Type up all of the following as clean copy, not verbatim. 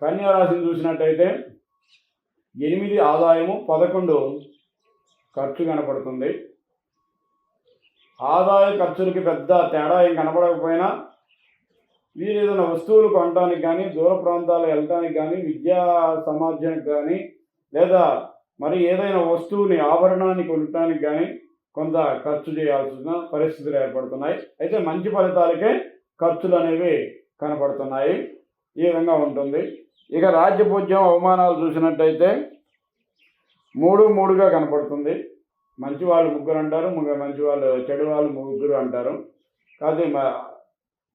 కన్యా రాశిని చూసినట్టయితే 8 ఆదాయము, 11 ఖర్చు కనపడుతుంది. ఆదాయ ఖర్చులకి పెద్ద తేడా ఏం కనపడకపోయినా వీరు ఏదైనా వస్తువులు కొనడానికి కానీ, దూర ప్రాంతాలు వెళ్ళడానికి కానీ, విద్యా సమాజానికి కానీ, లేదా మరి ఏదైనా వస్తువుని ఆభరణాన్ని కొనడానికి కానీ కొంత ఖర్చు చేయాల్సిన పరిస్థితులు ఏర్పడుతున్నాయి. అయితే మంచి ఫలితాలకే ఖర్చులు అనేవి కనపడుతున్నాయి. ఈ విధంగా ఉంటుంది. ఇక రాజ్యపూజ్యం, అవమానాలు చూసినట్టయితే 3 కనపడుతుంది. మంచి వాళ్ళు 3 అంటారు, మంచి వాళ్ళు చెడు వాళ్ళు 3 అంటారు. కాదు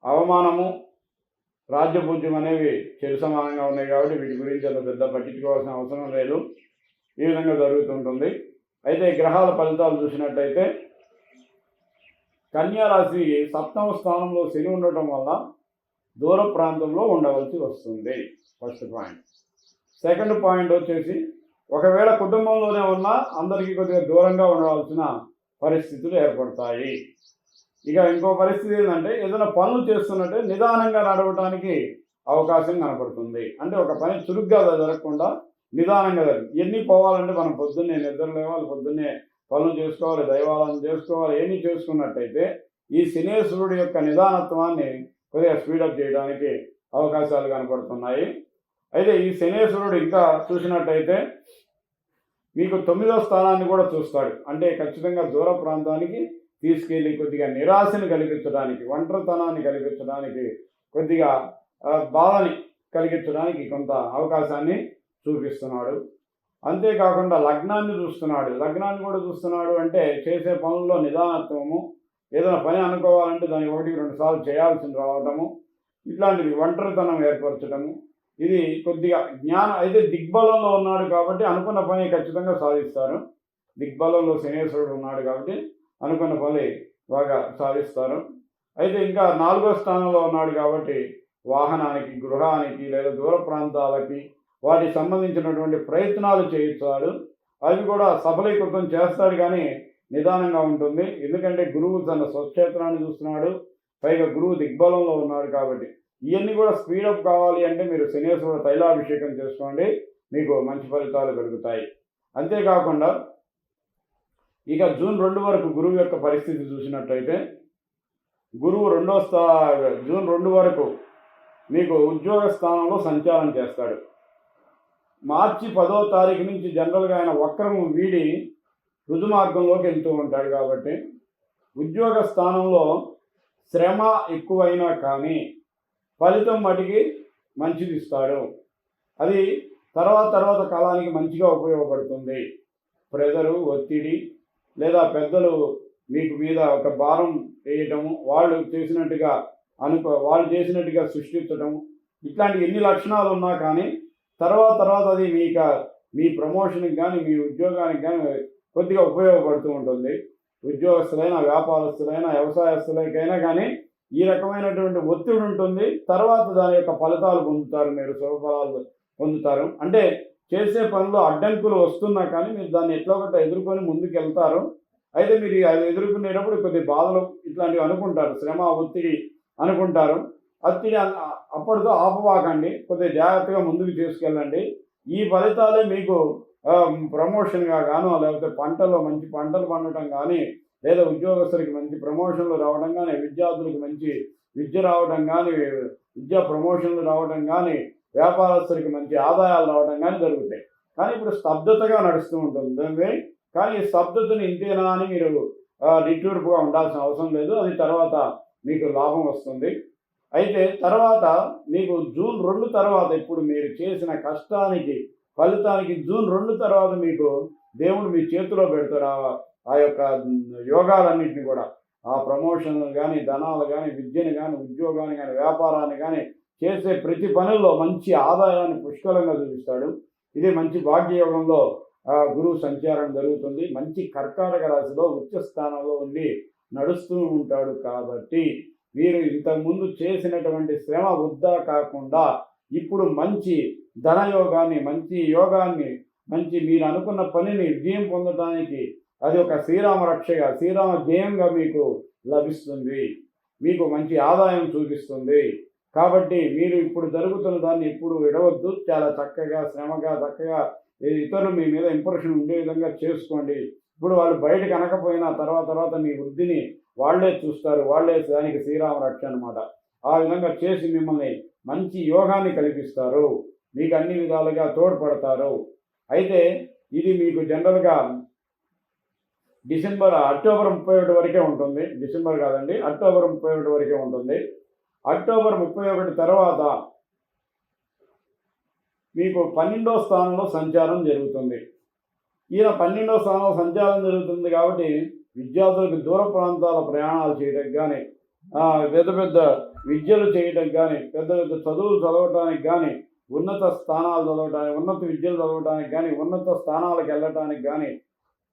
అవమానము, రాజ్యపూజ్యం అనేవి చెడు సమానంగా ఉన్నాయి కాబట్టి వీటి గురించి అంత పెద్ద పట్టించుకోవాల్సిన అవసరం లేదు. ఈ విధంగా జరుగుతుంటుంది. అయితే గ్రహాల ఫలితాలు చూసినట్టయితే కన్యా రాశి 7వ స్థానంలో శని ఉండటం వల్ల దూర ప్రాంతంలో ఉండవలసి వస్తుంది. First point. సెకండ్ పాయింట్ వచ్చేసి ఒకవేళ కుటుంబంలోనే ఉన్నా అందరికీ కొద్దిగా దూరంగా ఉండవలసిన పరిస్థితులు ఏర్పడతాయి. ఇక ఇంకో పరిస్థితి ఏంటంటే ఏదైనా పనులు చేస్తున్నట్టే నిదానంగా నడవటానికి అవకాశం కనపడుతుంది. అంటే ఒక పని చురుగ్గా జరగకుండా నిదానంగా జరుగుతుంది. ఎన్ని పోవాలంటే మనం పొద్దున్నే నిద్ర లేవాలి, పొద్దున్నే పనులు చేసుకోవాలి, దైవాలను చేసుకోవాలి. ఎన్ని చేసుకున్నట్టయితే ఈ శనేశ్వరుడు యొక్క నిదానత్వాన్ని కొద్దిగా స్పీడప్ చేయడానికి అవకాశాలు కనపడుతున్నాయి. అయితే ఈ శనేశ్వరుడు ఇంకా చూసినట్టయితే మీకు 9వ స్థానాన్ని కూడా చూస్తాడు. అంటే ఖచ్చితంగా దూర ప్రాంతానికి తీసుకెళ్ళి కొద్దిగా నిరాశను కలిగించడానికి, ఒంటరితనాన్ని కలిగించడానికి, కొద్దిగా బాధని కలిగించడానికి కొంత అవకాశాన్ని చూపిస్తున్నాడు. అంతేకాకుండా లగ్నాన్ని చూస్తున్నాడు. లగ్నాన్ని కూడా చూస్తున్నాడు అంటే చేసే పనుల్లో నిదానత్వము, ఏదైనా పని అనుకోవాలంటే దాన్ని 1-2 సార్లు చేయాల్సి రావటము, ఇట్లాంటివి ఒంటరితనం ఏర్పరచడము. ఇది కొద్దిగా జ్ఞానం. అయితే దిగ్బలంలో ఉన్నాడు కాబట్టి అనుకున్న పని ఖచ్చితంగా సాధిస్తారు. దిగ్బలంలో శనేశ్వరుడు ఉన్నాడు కాబట్టి అనుకున్న పని బాగా సాధిస్తారు. అయితే ఇంకా 4వ స్థానంలో ఉన్నాడు కాబట్టి వాహనానికి, గృహానికి లేదా దూర ప్రాంతాలకి వాటికి సంబంధించినటువంటి ప్రయత్నాలు చేయిస్తాడు. అవి కూడా సఫలీకృతం చేస్తాడు కానీ నిదానంగా ఉంటుంది. ఎందుకంటే గురువు తన స్వక్షేత్రాన్ని చూస్తున్నాడు, పైగా గురువు దిగ్బలంలో ఉన్నాడు కాబట్టి ఇవన్నీ కూడా స్పీడప్ కావాలి అంటే మీరు శనేశ్వరుడు తైలాభిషేకం చేసుకోండి, మీకు మంచి ఫలితాలు కలుగుతాయి. అంతేకాకుండా ఇక జూన్ 2 వరకు గురువు యొక్క పరిస్థితి చూసినట్టయితే గురువు జూన్ 2 వరకు మీకు ఉద్యోగ స్థానంలో సంచారం చేస్తాడు. మార్చి 10వ తారీఖు నుంచి జనరల్గా ఆయన వక్రము వీడి రుజుమార్గంలోకి వెళ్తూ ఉంటాడు కాబట్టి ఉద్యోగ స్థానంలో శ్రమ ఎక్కువైనా కానీ ఫలితం మటుకి మంచిది ఇస్తాడు. అది తర్వాత కాలానికి మంచిగా ఉపయోగపడుతుంది. ప్రెజరు, ఒత్తిడి లేదా పెద్దలు మీకు మీద ఒక భారం వేయటము, వాళ్ళు చేసినట్టుగా సృష్టించటము, ఇట్లాంటి ఎన్ని లక్షణాలు ఉన్నా కానీ తర్వాత అది మీ ప్రమోషన్కి కానీ మీ ఉద్యోగానికి కానీ కొద్దిగా ఉపయోగపడుతూ ఉంటుంది. ఉద్యోగస్తులైన, వ్యాపారస్తులైన, వ్యవసాయస్తులకైనా కానీ ఈ రకమైనటువంటి ఒత్తిడి ఉంటుంది. తర్వాత దాని యొక్క ఫలితాలు పొందుతారు, మీరు శుభఫలాలు పొందుతారు. అంటే చేసే పనిలో అడ్డంకులు వస్తున్నా కానీ మీరు దాన్ని ఎట్లా ఒకటి ఎదుర్కొని ముందుకు వెళ్తారు. అయితే మీరు అది ఎదుర్కొనేటప్పుడు కొద్ది బాధలు ఇట్లాంటివి అనుకుంటారు, శ్రమ, ఒత్తిడి అనుకుంటారు. ఒత్తిడి అప్పటితో ఆపవాకండి, కొద్దిగా జాగ్రత్తగా ముందుకు తీసుకెళ్ళండి. ఈ ఫలితాలే మీకు ప్రమోషన్గా గాను, లేకపోతే పంటల్లో మంచి పంటలు పండటం కానీ, లేదా ఉద్యోగస్తులకి మంచి ప్రమోషన్లు రావడం కానీ, విద్యార్థులకు మంచి విద్య రావడం కానీ, విద్యా ప్రమోషన్లు రావడం కానీ, వ్యాపారస్తులకి మంచి ఆదాయాలు రావడం కానీ జరుగుతాయి. కానీ ఇప్పుడు స్తబ్దతగా నడుస్తూ ఉంటుంది. కానీ ఈ స్తబ్దతని ఇంతేనా అని మీరు నిట్టూర్పుగా ఉండాల్సిన అవసరం లేదు. అది తర్వాత మీకు లాభం వస్తుంది. అయితే తర్వాత మీకు జూన్ 2 తర్వాత ఇప్పుడు మీరు చేసిన కష్టానికి ఫలితానికి జూన్ 2 తర్వాత మీకు దేవుడు మీ చేతిలో పెడతాడు ఆ యొక్క యోగాలన్నింటినీ కూడా. ఆ ప్రమోషన్లు కానీ, ధనాలు కానీ, విద్యను కానీ, ఉద్యోగాన్ని కానీ, వ్యాపారాన్ని కానీ, చేసే ప్రతి పనుల్లో మంచి ఆదాయాన్ని పుష్కలంగా చూపిస్తాడు. ఇది మంచి భాగ్యయోగంలో గురువు సంచారం జరుగుతుంది. మంచి కర్కాటక రాశిలో ఉచ్చ స్థానంలో ఉండి నడుస్తూ ఉంటాడు కాబట్టి మీరు ఇంతకుముందు చేసినటువంటి శ్రమ వృధా కాకుండా ఇప్పుడు మంచి ధనయోగాన్ని, మంచి యోగాన్ని, మంచి మీరు అనుకున్న పనిని విజయం పొందడానికి అది ఒక శ్రీరామ రక్షగా, శ్రీరామ జయంగా మీకు లభిస్తుంది. మీకు మంచి ఆదాయం చూపిస్తుంది. కాబట్టి మీరు ఇప్పుడు జరుగుతున్న దాన్ని ఇప్పుడు విడవద్దు. చాలా చక్కగా శ్రమగా చక్కగా ఇతరులు మీ మీద ఇంప్రెషన్ ఉండే విధంగా చేసుకోండి. ఇప్పుడు వాళ్ళు బయటకు అనకపోయినా తర్వాత మీ వృద్ధిని వాళ్ళే చూస్తారు. వాళ్ళే దానికి శ్రీరామ రక్ష అనమాట. ఆ విధంగా చేసి మిమ్మల్ని మంచి యోగాన్ని కల్పిస్తారు. మీకు అన్ని విధాలుగా తోడ్పడతారు. అయితే ఇది మీకు జనరల్గా అక్టోబర్ 31 వరకే ఉంటుంది. డిసెంబర్ కాదండి, అక్టోబర్ 31 వరకే ఉంటుంది. అక్టోబర్ 31 తర్వాత మీకు 12వ స్థానంలో సంచారం జరుగుతుంది. ఈయన 12వ స్థానంలో సంచారం జరుగుతుంది కాబట్టి విద్యార్థులకు దూర ప్రాంతాల ప్రయాణాలు చేయడానికి కానీ, పెద్ద విద్యలు చేయడానికి కానీ, పెద్ద చదువులు చదవటానికి కానీ, ఉన్నత స్థానాలు చదవటానికి, ఉన్నత విద్యలు చదవటానికి కానీ, ఉన్నత స్థానాలకు వెళ్ళటానికి కానీ,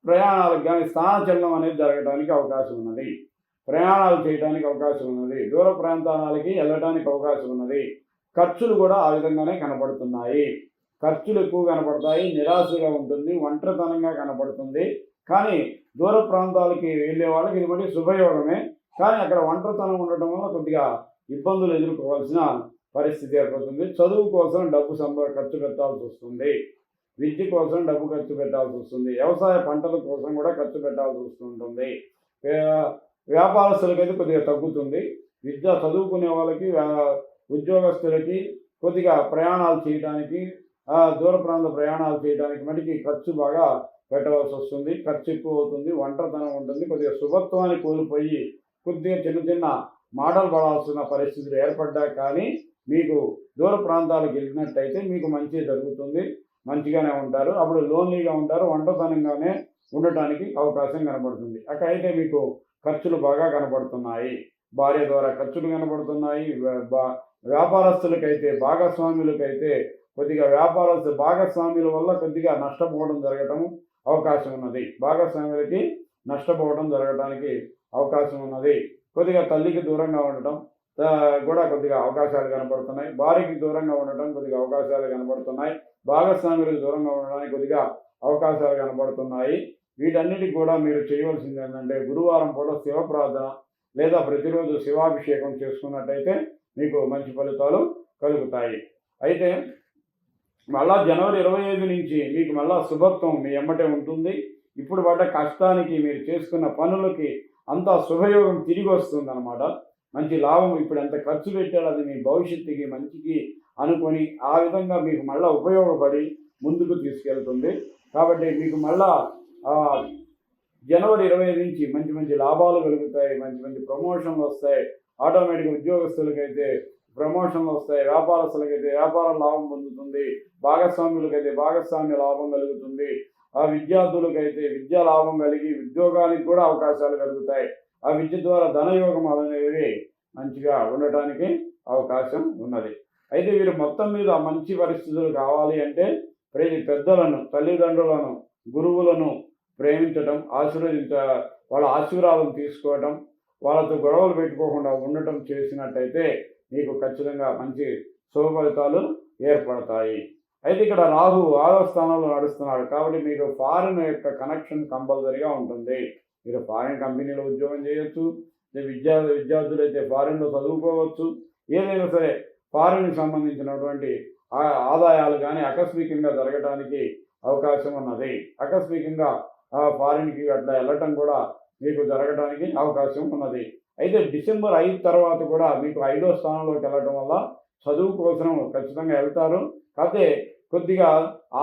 ప్రయాణాలకు కానీ స్థానచలనం అనేది జరగడానికి అవకాశం ఉన్నది. ప్రయాణాలు చేయడానికి అవకాశం ఉన్నది. దూర ప్రాంతాలకి వెళ్ళడానికి అవకాశం ఉన్నది. ఖర్చులు కూడా ఆ విధంగానే కనపడుతున్నాయి. ఖర్చులు ఎక్కువ కనపడతాయి. నిరాశగా ఉంటుంది. ఒంటరితనంగా కనపడుతుంది. కానీ దూర ప్రాంతాలకి వెళ్ళే వాళ్ళకి ఇది బట్టి శుభయోగమే. కానీ అక్కడ ఒంటరితనం ఉండటం వల్ల కొద్దిగా ఇబ్బందులు ఎదుర్కోవాల్సిన పరిస్థితి ఏర్పడుతుంది. చదువు కోసం డబ్బు ఖర్చు పెట్టాల్సి వస్తుంది. విద్య కోసం డబ్బు ఖర్చు పెట్టాల్సి వస్తుంది. వ్యవసాయ పంటల కోసం కూడా ఖర్చు పెట్టాల్సి వస్తుంటుంది. వ్యాపారస్తులకైతే కొద్దిగా తగ్గుతుంది. చదువుకునే వాళ్ళకి, ఉద్యోగస్తులకి కొద్దిగా ప్రయాణాలు చేయడానికి, దూర ప్రాంత ప్రయాణాలు చేయడానికి మటుకి ఖర్చు బాగా పెట్టవలసి వస్తుంది. ఖర్చు ఎక్కువ అవుతుంది. ఒంటరితనం ఉంటుంది. కొద్దిగా శుభత్వాన్ని కోల్పోయి కొద్దిగా చిన్న మాటలు పడాల్సిన పరిస్థితులు ఏర్పడ్డా కానీ మీకు దూర ప్రాంతాలకు వెళ్ళినట్టయితే మీకు మంచి జరుగుతుంది. మంచిగానే ఉంటారు. అప్పుడు లోన్లీగా ఉంటారు. ఒంటరితనంగానే ఉండటానికి అవకాశం కనబడుతుంది. అక్కడైతే మీకు ఖర్చులు బాగా కనబడుతున్నాయి. భార్య ద్వారా ఖర్చులు కనబడుతున్నాయి. వ్యాపారస్తులకైతే, భాగస్వాములకైతే కొద్దిగా భాగస్వాముల వల్ల కొద్దిగా నష్టపోవడం జరగటం అవకాశం ఉన్నది. భాగస్వాములకి నష్టపోవడం జరగడానికి అవకాశం ఉన్నది. కొద్దిగా తల్లికి దూరంగా ఉండటం కూడా కొద్దిగా అవకాశాలు కనబడుతున్నాయి. భార్యకి దూరంగా ఉండటం కొద్దిగా అవకాశాలు కనబడుతున్నాయి. భాగస్వాములకు దూరంగా ఉండడానికి కొద్దిగా అవకాశాలు కనబడుతున్నాయి. వీటన్నిటికి కూడా మీరు చేయవలసింది ఏంటంటే గురువారం పూట శివ ప్రార్థన లేదా ప్రతిరోజు శివాభిషేకం చేసుకున్నట్టయితే మీకు మంచి ఫలితాలు కలుగుతాయి. అయితే మళ్ళా జనవరి 25 నుంచి మీకు మళ్ళా శుభత్వం మీ ఎమ్మటే ఉంటుంది. ఇప్పుడు పడ్డ కష్టానికి, మీరు చేసుకున్న పనులకి అంతా శుభయోగం తిరిగి వస్తుంది అన్నమాట. మంచి లాభం. ఇప్పుడు ఎంత ఖర్చు పెట్టాడో అది మీ భవిష్యత్తుకి మంచికి అనుకొని ఆ విధంగా మీకు మళ్ళీ ఉపయోగపడి ముందుకు తీసుకెళ్తుంది. కాబట్టి మీకు మళ్ళా జనవరి 25 నుంచి మంచి లాభాలు కలుగుతాయి. మంచి ప్రమోషన్లు వస్తాయి. ఆటోమేటిక్ ఉద్యోగస్తులకైతే ప్రమోషన్లు వస్తాయి. వ్యాపారస్తులకైతే వ్యాపార లాభం పొందుతుంది. భాగస్వాములకైతే భాగస్వామ్య లాభం కలుగుతుంది. విద్యార్థులకైతే విద్యా లాభం కలిగి ఉద్యోగానికి కూడా అవకాశాలు కలుగుతాయి. ఆ విద్య ద్వారా ధనయోగం అనేవి మంచిగా ఉండటానికి అవకాశం ఉన్నది. అయితే వీరు మొత్తం మీద మంచి పరిస్థితులు కావాలి అంటే పెద్దలను, తల్లిదండ్రులను, గురువులను ప్రేమించడం, వాళ్ళ ఆశీర్వాదం తీసుకోవటం, వాళ్ళతో గొడవలు పెట్టుకోకుండా ఉండటం చేసినట్టయితే మీకు ఖచ్చితంగా మంచి శుభ ఫలితాలు ఏర్పడతాయి. అయితే ఇక్కడ రాహు 6వ స్థానంలో నడుస్తున్నాడు కాబట్టి మీకు ఫారిన్ యొక్క కనెక్షన్ కంపల్సరీగా ఉంటుంది. మీరు ఫారిన్ కంపెనీలో ఉద్యోగం చేయొచ్చు. విద్యార్థులు అయితే ఫారిన్లో చదువుకోవచ్చు. ఏదైనా సరే ఫారిన్కి సంబంధించినటువంటి ఆదాయాలు కానీ ఆకస్మికంగా జరగడానికి అవకాశం ఉన్నది. ఆకస్మికంగా ఫారిన్కి అట్లా వెళ్ళటం కూడా మీకు జరగడానికి అవకాశం ఉన్నది. అయితే డిసెంబర్ 5 తర్వాత కూడా మీకు 5వ స్థానంలోకి వెళ్ళటం వల్ల చదువు కోసం ఖచ్చితంగా వెళ్తారు. కాకపోతే కొద్దిగా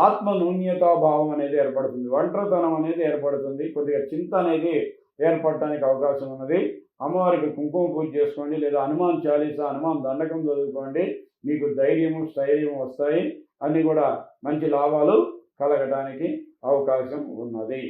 ఆత్మ న్యూన్యతాభావం అనేది ఏర్పడుతుంది. ఒంటరితనం అనేది ఏర్పడుతుంది. కొద్దిగా చింత అనేది ఏర్పడటానికి అవకాశం ఉన్నది. అమ్మవారికి కుంకుమ పూజ చేసుకోండి, లేదా హనుమాన్ చాలీసా, హనుమాన్ దండకం చదువుకోండి. మీకు ధైర్యము, స్థైర్యం వస్తాయి. అన్నీ కూడా మంచి లాభాలు కలగడానికి అవకాశం ఉన్నది.